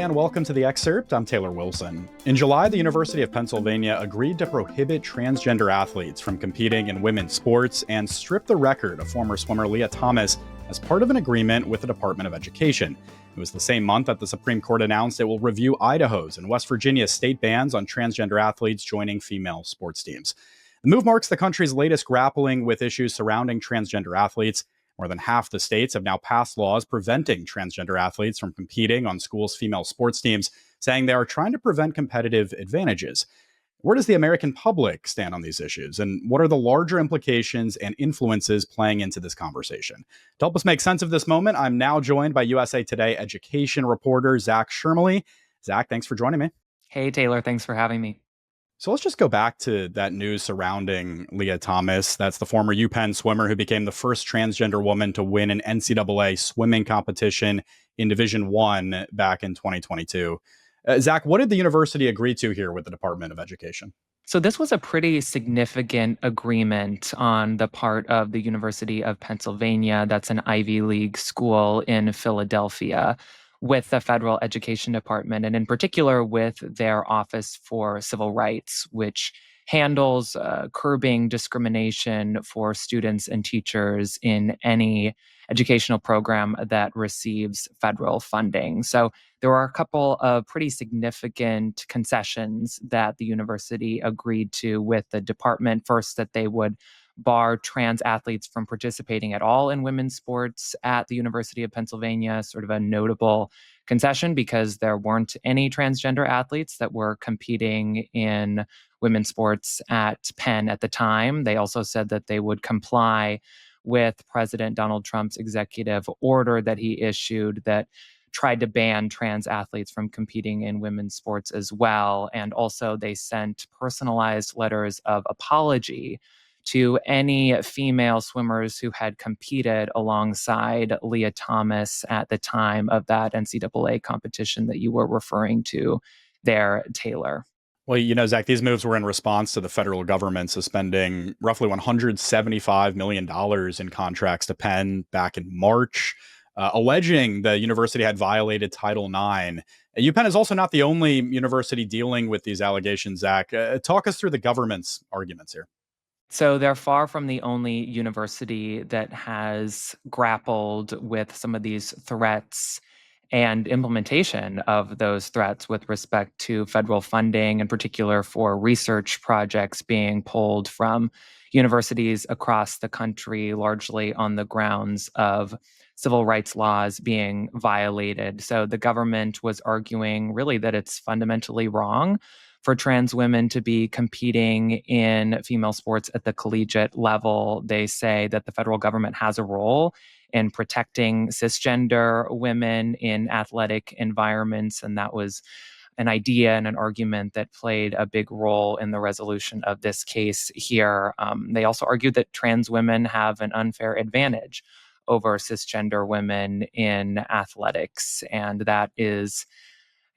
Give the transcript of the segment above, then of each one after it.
and welcome to the Excerpt. I'm Taylor Wilson. In July, the University of Pennsylvania agreed to prohibit transgender athletes from competing in women's sports and strip the record of former swimmer Lia Thomas as part of an agreement with the Department of Education. It was the same month that the Supreme Court announced it will review Idaho's and West Virginia's state bans on transgender athletes joining female sports teams. The move marks the country's latest grappling with issues surrounding transgender athletes. More than half the states have now passed laws preventing transgender athletes from competing on schools' female sports teams, saying they are trying to prevent competitive advantages. Where does the American public stand on these issues? And what are the larger implications and influences playing into this conversation? To help us make sense of this moment, I'm now joined by USA Today education reporter Zach Schermele. Zach, thanks for joining me. Hey, Taylor, thanks for having me. So let's just go back to that news surrounding Lia Thomas. That's the former UPenn swimmer who became the first transgender woman to win an NCAA swimming competition in Division I back in 2022. Zach, what did the university agree to here with the Department of Education? So this was a pretty significant agreement on the part of the University of Pennsylvania. That's an Ivy League school in Philadelphia, with the federal education department, and in particular with their Office for Civil Rights, which handles curbing discrimination for students and teachers in any educational program that receives federal funding. So there are a couple of pretty significant concessions that the university agreed to with the department. First, that they would bar trans athletes from participating at all in women's sports at the University of Pennsylvania, sort of a notable concession because there weren't any transgender athletes that were competing in women's sports at Penn at the time. They also said that they would comply with President Donald Trump's executive order that he issued that tried to ban trans athletes from competing in women's sports as well. And also they sent personalized letters of apology to any female swimmers who had competed alongside Lia Thomas at the time of that NCAA competition that you were referring to there, Taylor. Well, Zach, these moves were in response to the federal government suspending roughly $175 million in contracts to Penn back in March, alleging the university had violated Title IX. UPenn is also not the only university dealing with these allegations, Zach. Talk us through the government's arguments here. So they're far from the only university that has grappled with some of these threats and implementation of those threats with respect to federal funding, in particular for research projects being pulled from universities across the country, largely on the grounds of civil rights laws being violated. So the government was arguing really that it's fundamentally wrong for trans women to be competing in female sports at the collegiate level. They say that the federal government has a role in protecting cisgender women in athletic environments. And that was an idea and an argument that played a big role in the resolution of this case here. They also argued that trans women have an unfair advantage over cisgender women in athletics. And that is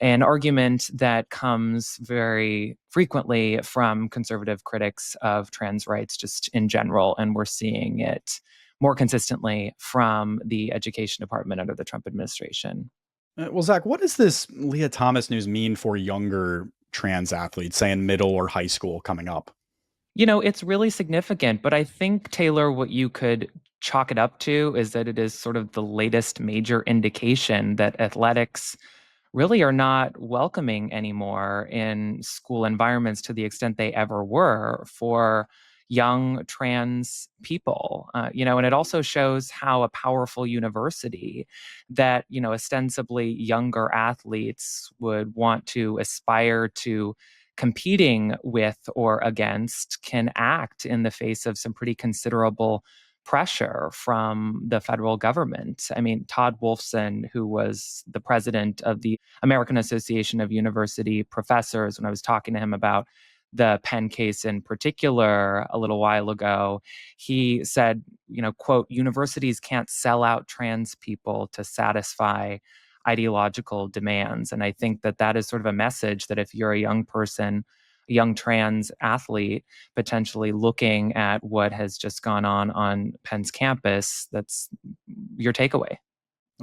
an argument that comes very frequently from conservative critics of trans rights just in general. And we're seeing it more consistently from the education department under the Trump administration. Well, Zach, what does this Lia Thomas news mean for younger trans athletes, say in middle or high school coming up? It's really significant, but I think, Taylor, what you could chalk it up to is that it is sort of the latest major indication that athletics really are not welcoming anymore in school environments to the extent they ever were for young trans people. And it also shows how a powerful university that, ostensibly younger athletes would want to aspire to competing with or against can act in the face of some pretty considerable pressure from the federal government. I mean, Todd Wolfson, who was the president of the American Association of University Professors, when I was talking to him about the Penn case in particular a little while ago, he said, quote, universities can't sell out trans people to satisfy ideological demands. And I think that that is sort of a message that if you're a young person, a young trans athlete, potentially looking at what has just gone on Penn's campus, that's your takeaway.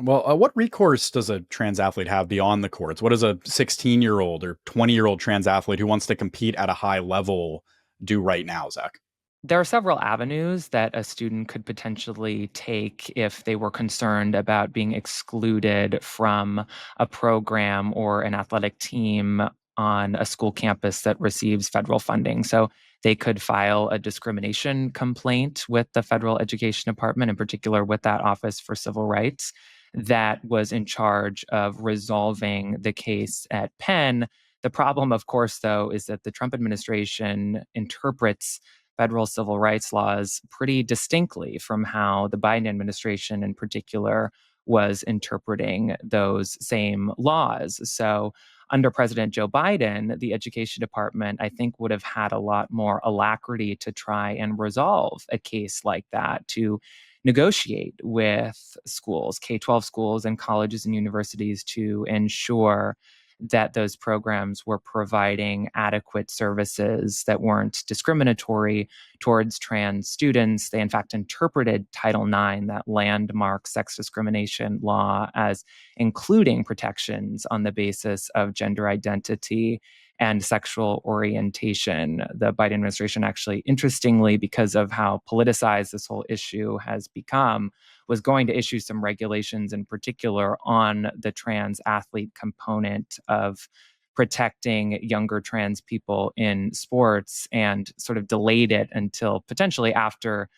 Well, what recourse does a trans athlete have beyond the courts? What does a 16-year-old or 20-year-old trans athlete who wants to compete at a high level do right now, Zach? There are several avenues that a student could potentially take if they were concerned about being excluded from a program or an athletic team on a school campus that receives federal funding. So they could file a discrimination complaint with the federal education department, in particular with that Office for Civil Rights, that was in charge of resolving the case at Penn. The problem, of course, though, is that the Trump administration interprets federal civil rights laws pretty distinctly from how the Biden administration, in particular, was interpreting those same laws. So, under President Joe Biden, the Education Department, I think, would have had a lot more alacrity to try and resolve a case like that, to negotiate with schools, K 12 schools, and colleges and universities to ensure that those programs were providing adequate services that weren't discriminatory towards trans students. They, in fact, interpreted Title IX, that landmark sex discrimination law, as including protections on the basis of gender identity and sexual orientation. The Biden administration, actually, interestingly, because of how politicized this whole issue has become, was going to issue some regulations in particular on the trans athlete component of protecting younger trans people in sports, and sort of delayed it until potentially after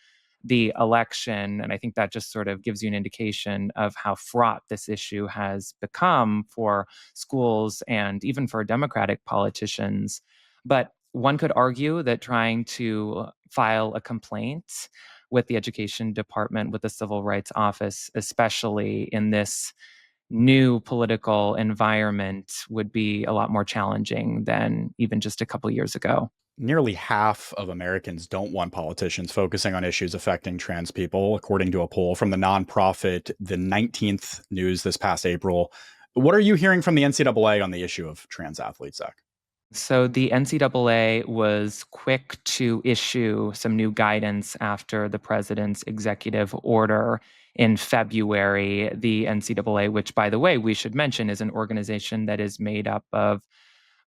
the election. And I think that just sort of gives you an indication of how fraught this issue has become for schools and even for Democratic politicians. But one could argue that trying to file a complaint with the education department, with the civil rights office, especially in this new political environment, would be a lot more challenging than even just a couple years ago. Nearly half of Americans don't want politicians focusing on issues affecting trans people, according to a poll from the nonprofit The 19th News this past April. What are you hearing from the NCAA on the issue of trans athletes, Zach? So the NCAA was quick to issue some new guidance after the president's executive order in February. The NCAA, which, by the way, we should mention, is an organization that is made up of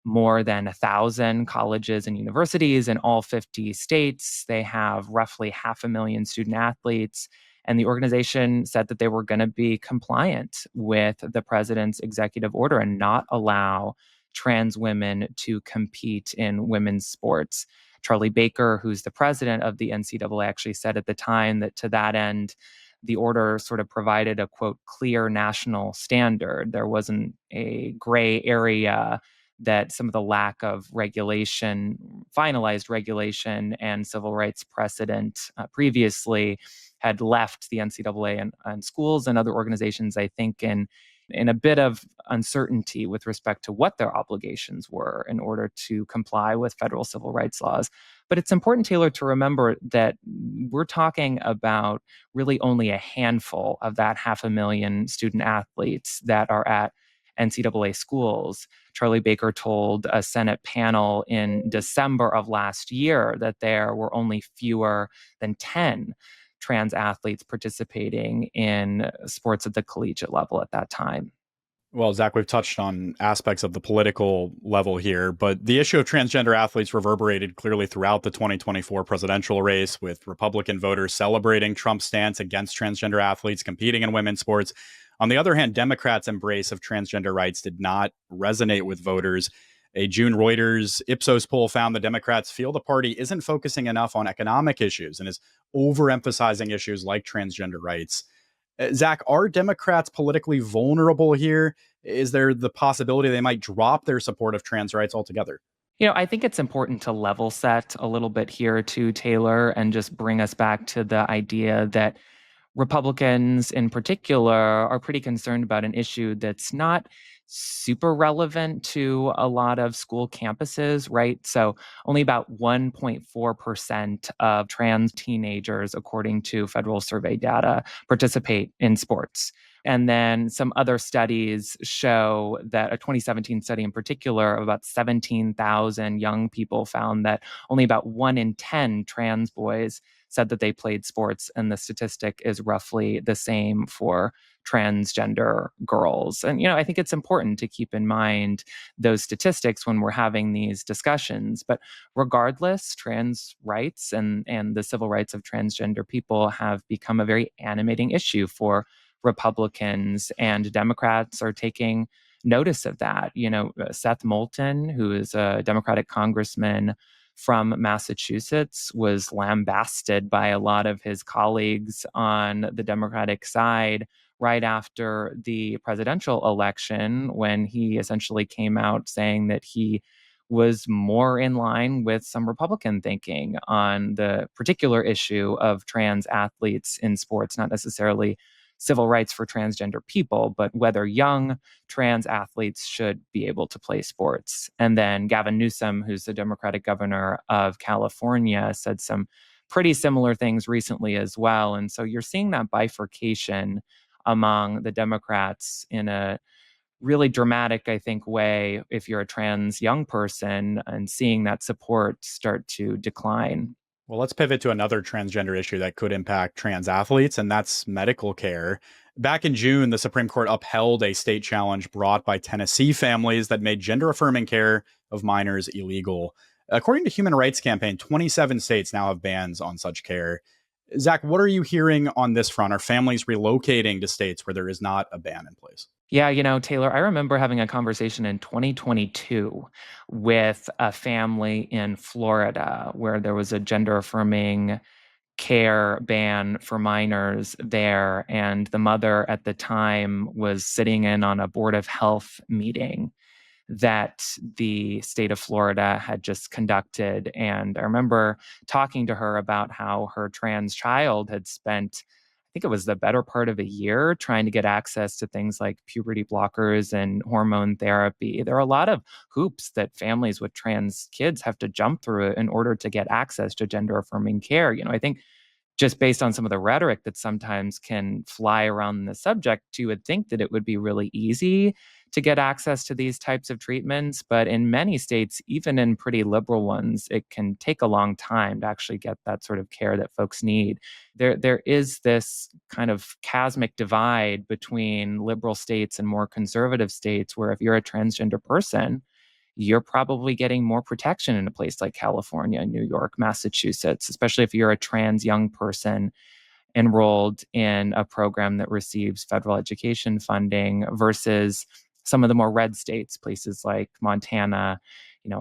more than 1,000 colleges and universities in all 50 states. They have roughly 500,000 student athletes. And the organization said that they were going to be compliant with the president's executive order and not allow trans women to compete in women's sports. Charlie Baker, who's the president of the NCAA, actually said at the time that to that end, the order sort of provided a, quote, clear national standard. There wasn't a gray area that some of the lack of regulation, finalized regulation, and civil rights precedent previously had left the NCAA and schools and other organizations, I think, in a bit of uncertainty with respect to what their obligations were in order to comply with federal civil rights laws. But it's important, Taylor, to remember that we're talking about really only a handful of that 500,000 student athletes that are at NCAA schools. Charlie Baker told a Senate panel in December of last year that there were only fewer than 10 trans athletes participating in sports at the collegiate level at that time. Well, Zach, we've touched on aspects of the political level here, but the issue of transgender athletes reverberated clearly throughout the 2024 presidential race, with Republican voters celebrating Trump's stance against transgender athletes competing in women's sports. On the other hand, Democrats' embrace of transgender rights did not resonate with voters. A June Reuters Ipsos poll found the Democrats feel the party isn't focusing enough on economic issues and is overemphasizing issues like transgender rights. Zach, are Democrats politically vulnerable here? Is there the possibility they might drop their support of trans rights altogether? I think it's important to level set a little bit here too, Taylor, and just bring us back to the idea that Republicans in particular are pretty concerned about an issue that's not super relevant to a lot of school campuses, right? So only about 1.4% of trans teenagers, according to federal survey data, participate in sports. And then some other studies show that a 2017 study in particular of about 17,000 young people found that only about 1 in 10 trans boys said that they played sports, and the statistic is roughly the same for transgender girls. And, I think it's important to keep in mind those statistics when we're having these discussions. But regardless, trans rights and the civil rights of transgender people have become a very animating issue for Republicans, and Democrats are taking notice of that. Seth Moulton, who is a Democratic congressman from Massachusetts, was lambasted by a lot of his colleagues on the Democratic side right after the presidential election, when he essentially came out saying that he was more in line with some Republican thinking on the particular issue of trans athletes in sports, not necessarily civil rights for transgender people, but whether young trans athletes should be able to play sports. And then Gavin Newsom, who's the Democratic governor of California, said some pretty similar things recently as well. And so you're seeing that bifurcation among the Democrats in a really dramatic, I think, way if you're a trans young person, and seeing that support start to decline. Well, let's pivot to another transgender issue that could impact trans athletes, and that's medical care. Back in June, the Supreme Court upheld a state challenge brought by Tennessee families that made gender affirming care of minors illegal. According to Human Rights Campaign, 27 states now have bans on such care. Zach, what are you hearing on this front? Are families relocating to states where there is not a ban in place? Yeah, Taylor, I remember having a conversation in 2022 with a family in Florida where there was a gender affirming care ban for minors there. And the mother at the time was sitting in on a Board of Health meeting that the state of Florida had just conducted. And I remember talking to her about how her trans child had spent, I think it was the better part of a year, trying to get access to things like puberty blockers and hormone therapy. There are a lot of hoops that families with trans kids have to jump through in order to get access to gender affirming care. I think just based on some of the rhetoric that sometimes can fly around the subject, you would think that it would be really easy to get access to these types of treatments. But in many states, even in pretty liberal ones, it can take a long time to actually get that sort of care that folks need. There is this kind of chasmic divide between liberal states and more conservative states, where if you're a transgender person, you're probably getting more protection in a place like California, New York, Massachusetts, especially if you're a trans young person enrolled in a program that receives federal education funding, versus some of the more red states, places like Montana,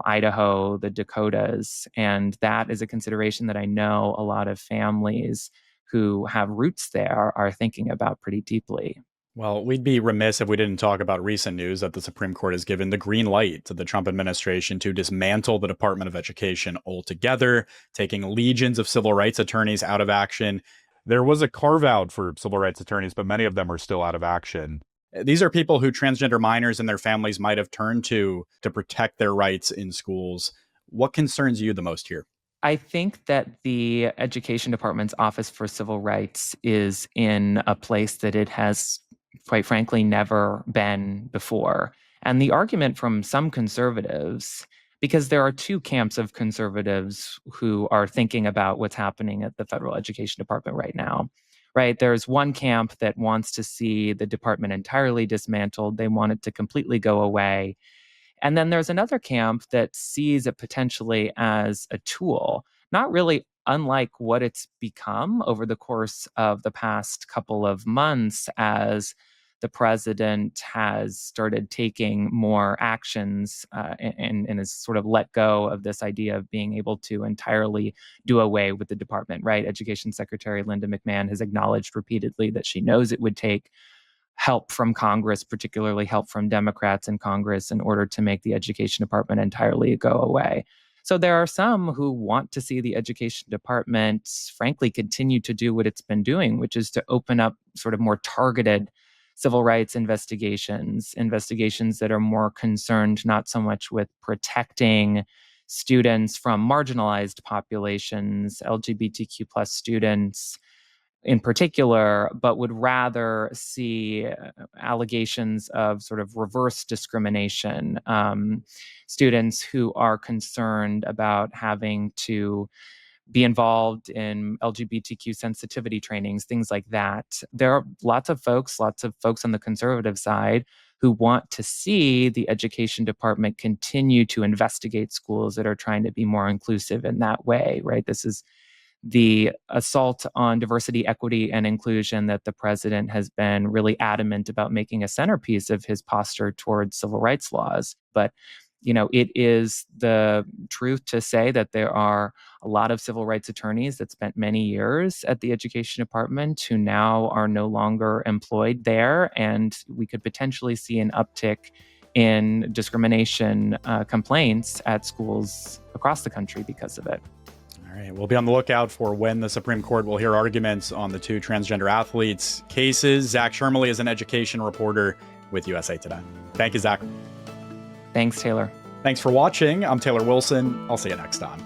Idaho, the Dakotas. And that is a consideration that I know a lot of families who have roots there are thinking about pretty deeply. Well, we'd be remiss if we didn't talk about recent news that the Supreme Court has given the green light to the Trump administration to dismantle the Department of Education altogether, taking legions of civil rights attorneys out of action. There was a carve out for civil rights attorneys, but many of them are still out of action. These are people who transgender minors and their families might have turned to protect their rights in schools. What concerns you the most here? I think that the Education Department's Office for Civil Rights is in a place that it has, quite frankly, never been before. And the argument from some conservatives, because there are two camps of conservatives who are thinking about what's happening at the Federal Education Department right now, right? There's one camp that wants to see the department entirely dismantled. They want it to completely go away. And then there's another camp that sees it potentially as a tool, not really unlike what it's become over the course of the past couple of months, as the president has started taking more actions and has sort of let go of this idea of being able to entirely do away with the department, right? Education Secretary Linda McMahon has acknowledged repeatedly that she knows it would take help from Congress, particularly help from Democrats in Congress, in order to make the Education Department entirely go away. So there are some who want to see the Education Department, frankly, continue to do what it's been doing, which is to open up sort of more targeted civil rights investigations that are more concerned not so much with protecting students from marginalized populations, LGBTQ plus students, in particular, but would rather see allegations of sort of reverse discrimination. Students who are concerned about having to be involved in LGBTQ sensitivity trainings, things like that. There are lots of folks on the conservative side who want to see the education department continue to investigate schools that are trying to be more inclusive in that way, right? This is the assault on diversity, equity, and inclusion that the president has been really adamant about making a centerpiece of his posture towards civil rights laws. But it is the truth to say that there are a lot of civil rights attorneys that spent many years at the education department who now are no longer employed there. And we could potentially see an uptick in discrimination complaints at schools across the country because of it. All right, we'll be on the lookout for when the Supreme Court will hear arguments on the two transgender athletes' cases. Zach Schermele is an education reporter with USA Today. Thank you, Zach. Thanks, Taylor. Thanks for watching. I'm Taylor Wilson. I'll see you next time.